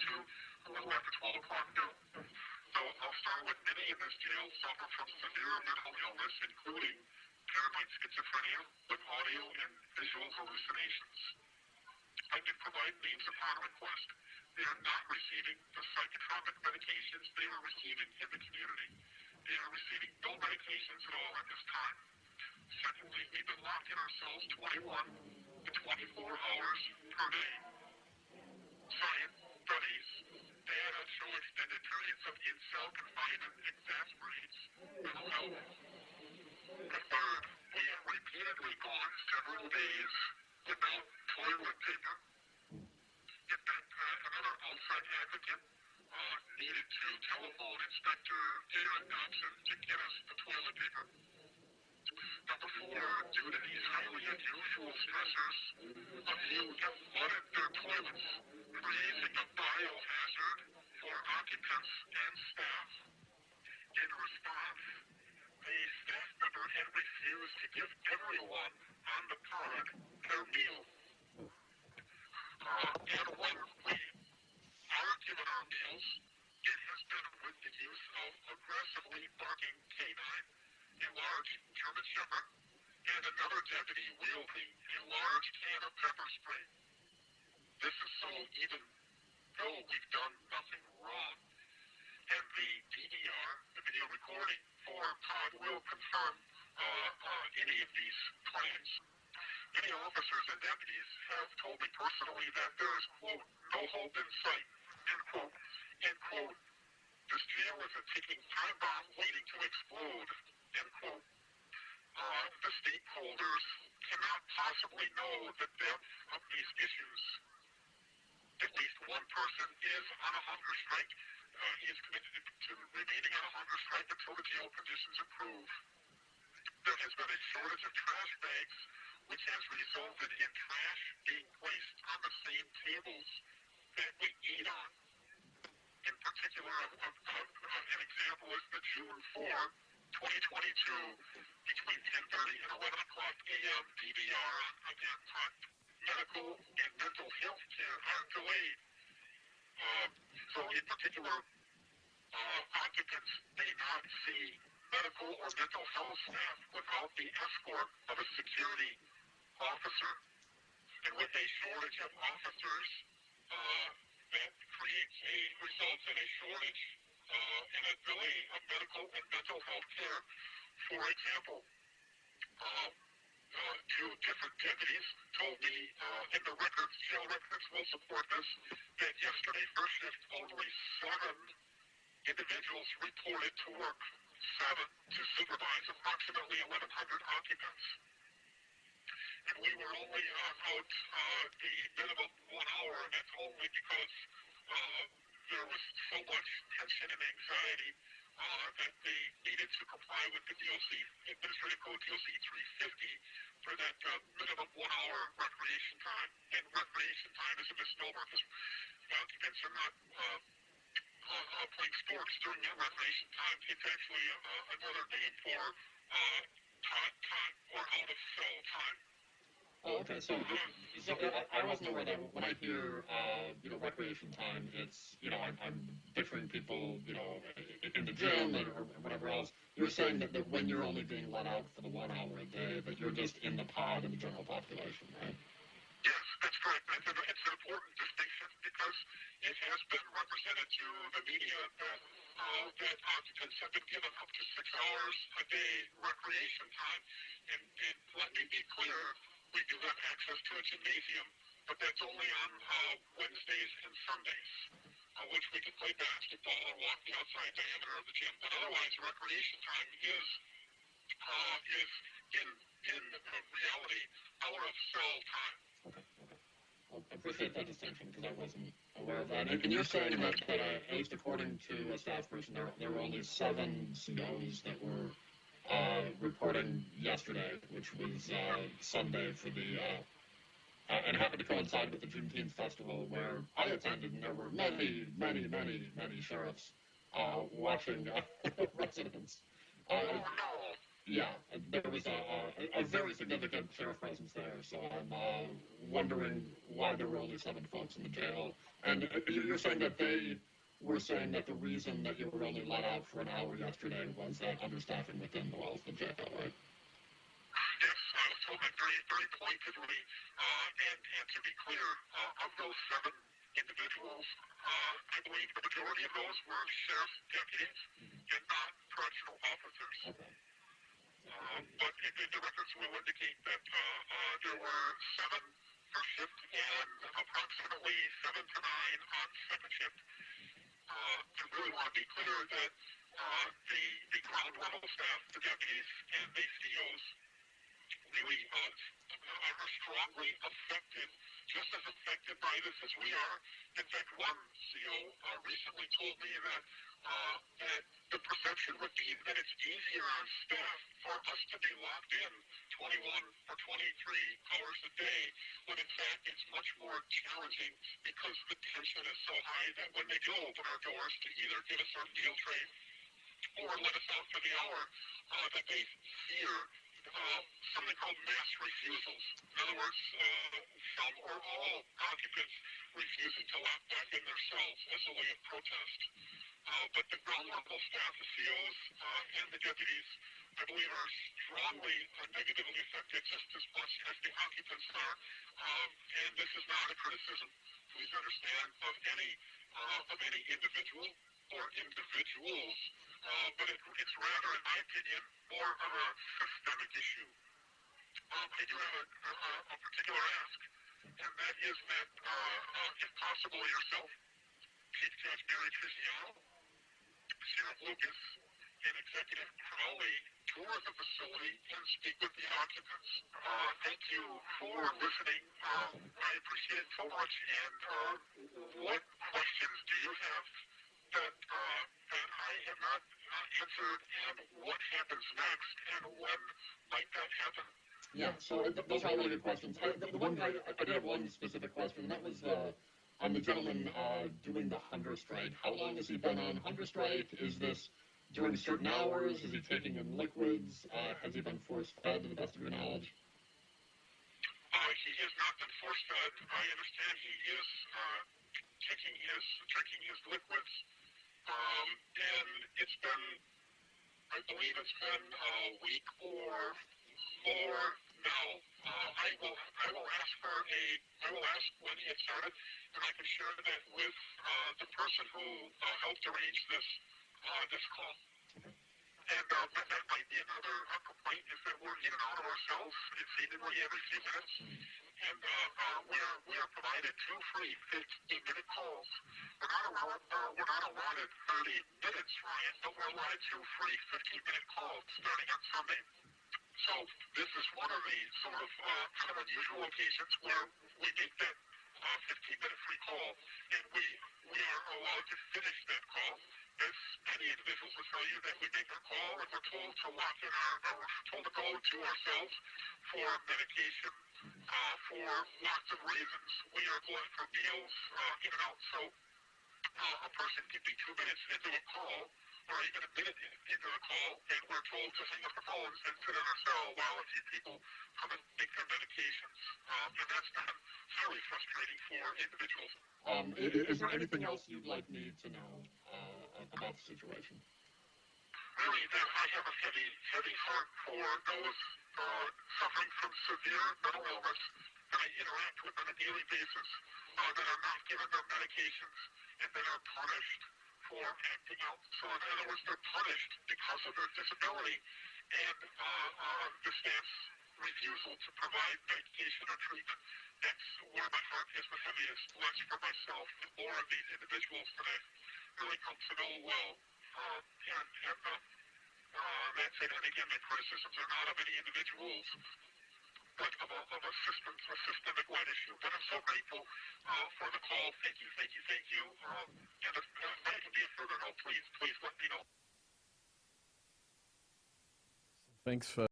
a little after 12 o'clock noon. So I'll start with many in this jail suffer from severe mental illness, including paranoid schizophrenia with audio and visual hallucinations. I can provide names upon request. They are not receiving the psychotropic medications they are receiving in the community. They are receiving no medications at all at this time. Secondly, we've been locked in our cells 21 to 24 hours per day. Science studies data show extended periods of in-cell confinement exacerbates mental health. Third, we have repeatedly gone several days without toilet paper. In fact, another outside advocate needed to telephone Inspector Aaron Dobson to get us the toilet paper. Number four, due to these highly unusual stressors, a few have flooded their toilets, creating a biohazard for occupants and staff. In response, the staff member had refused to give everyone on the pod their meal. And when we are given our meals, it has been with the use of aggressively barking canine, a large German Shepherd, and another deputy wielding a large can of pepper spray. This is so even though we've done nothing wrong. And the DVR, the video recording for pod, will confirm any of these claims. Many officers and deputies have told me personally that there is, quote, no hope in sight, end quote, and, quote, this jail is a ticking time bomb waiting to explode, end quote. The stakeholders cannot possibly know the depth of these issues. At least one person is on a hunger strike. He is committed to remaining on a hunger strike until the jail conditions improve. There has been a shortage of trash bags, which has resulted in trash being placed on the same tables that we eat on. In particular, an example is the June 4, 2022, between 10:30 and 11 o'clock a.m. DVR again time. Medical and mental health care are delayed. So in particular, occupants may not see medical or mental health staff without the escort of a security officer. And with a shortage of officers, that results in a shortage and a delay of medical and mental health care. For example, two different deputies told me in the records, jail records will support this, that yesterday first shift only 7 individuals reported to work, 7 to supervise approximately 1,100 occupants. And we were only out the minimum 1 hour, and that's only because there was so much tension and anxiety that they needed to comply with the DOC, Administrative Code DOC 350, for that minimum 1 hour recreation time. And recreation time is a misnomer because occupants are not playing sports during their recreation time. It's actually another name for time or out of cell time. Oh, okay. So I wasn't aware that when I hear, recreation time, it's, I'm picturing people, in the gym or whatever else. You're saying that when you're only being let out for the 1 hour a day, that you're just in the pod in the general population, right? Yes, that's correct. It's an important distinction because it has been represented to the media that occupants have been given up to 6 hours a day recreation time. And let me be clear, we do have access to a gymnasium, but that's only on Wednesdays and Sundays, which we can play basketball or walk the outside diameter of the gym. But otherwise, recreation time is in reality out of cell time. Okay. Well, I appreciate that distinction because I wasn't aware of that. And you're saying that at least according to a staff person, there were only 7 COs that were reporting yesterday, which was Sunday for the, and happened to coincide with the Juneteenth festival where I attended, and there were many sheriffs watching residents. Yeah, there was a very significant sheriff presence there, so I'm wondering why there were only 7 folks in the jail. And you're saying that they were saying that the reason that you were only let out for an hour yesterday was that understaffing within the walls of the jail, right? Yes, I was told that very, very pointedly. And to be clear, of those 7 individuals, I believe the majority of those were sheriff's deputies and not correctional officers. Okay. But the records will indicate that there were 7 first shift and approximately 7 to 9 on second shift. I really want to be clear that the ground level staff, the deputies and the COs, really are strongly affected, just as affected by this as we are. In fact, one CO recently told me that the perception would be that it's easier on staff for us to be locked in 21 or 23 hours a day, when in fact it's much more challenging because the tension is so high that when they do open our doors to either give us our meal tray or let us out for the hour, that they fear something called mass refusals. In other words, some or all occupants refusing to lock back in their cells as a way of protest. But the ground level staff, the COs and the deputies, I believe, are strongly negatively affected just as much as the occupants are. And this is not a criticism, please understand, of any individual or individuals, but it's rather, in my opinion, more of a systemic issue. I do have a particular ask, and that is that, if possible, yourself, Chief Judge Mary Triziano, Sheriff Lucas, and Executive Crowley tour the facility and speak with the occupants. Thank you for listening. I appreciate it so much. And what questions do you have that I have not answered, and what happens next, and when might that happen? Yeah, so those are all really good questions. The one guy, I did have one specific question, and that was on the gentleman doing the hunger strike. How long has he been on hunger strike? Is this during certain hours? Is he taking in liquids? Has he been force-fed to the best of your knowledge? He has not been force-fed. I understand he is drinking his liquids. And it's been, I believe it's been a week or more now. I will ask when he had started, and I can share that with the person who helped arrange this call. And that might be another complaint, is that we're in and out of our cells seemingly every few minutes. And we are provided 2 free 15-minute calls. We're not allotted 30 minutes, Ryan, but we're allotted 2 free 15-minute calls starting on Sunday. So this is one of the sort of kind of unusual occasions where we make that 15-minute free call, and we are allowed to finish that call. As many individuals will tell you, that we make our call and we're told to lock in we're told to go to ourselves for medication, for lots of reasons. We are going for meals, in and out. So a person could be 2 minutes into a call, or even a minute into a call, and we're told to hang up the phones and sit in our cell while a few people come and take their medications. And that's been very frustrating for individuals. Is there anything else you'd like me to know about the situation? Really, that I have a heavy heart for those suffering from severe mental illness that I interact with on a daily basis, that are not given their medications and that are punished for acting out. So in other words, they're punished because of their disability and the staff's refusal to provide medication or treatment. That's where my heart is the heaviest, less for myself and more of these individuals that I've really come to know well. That's it. And again, my criticisms are not of any individuals, but of a systemic-wide issue. But I'm so grateful for the call. Thank you. And if I can be a further help, please let me know. Thanks for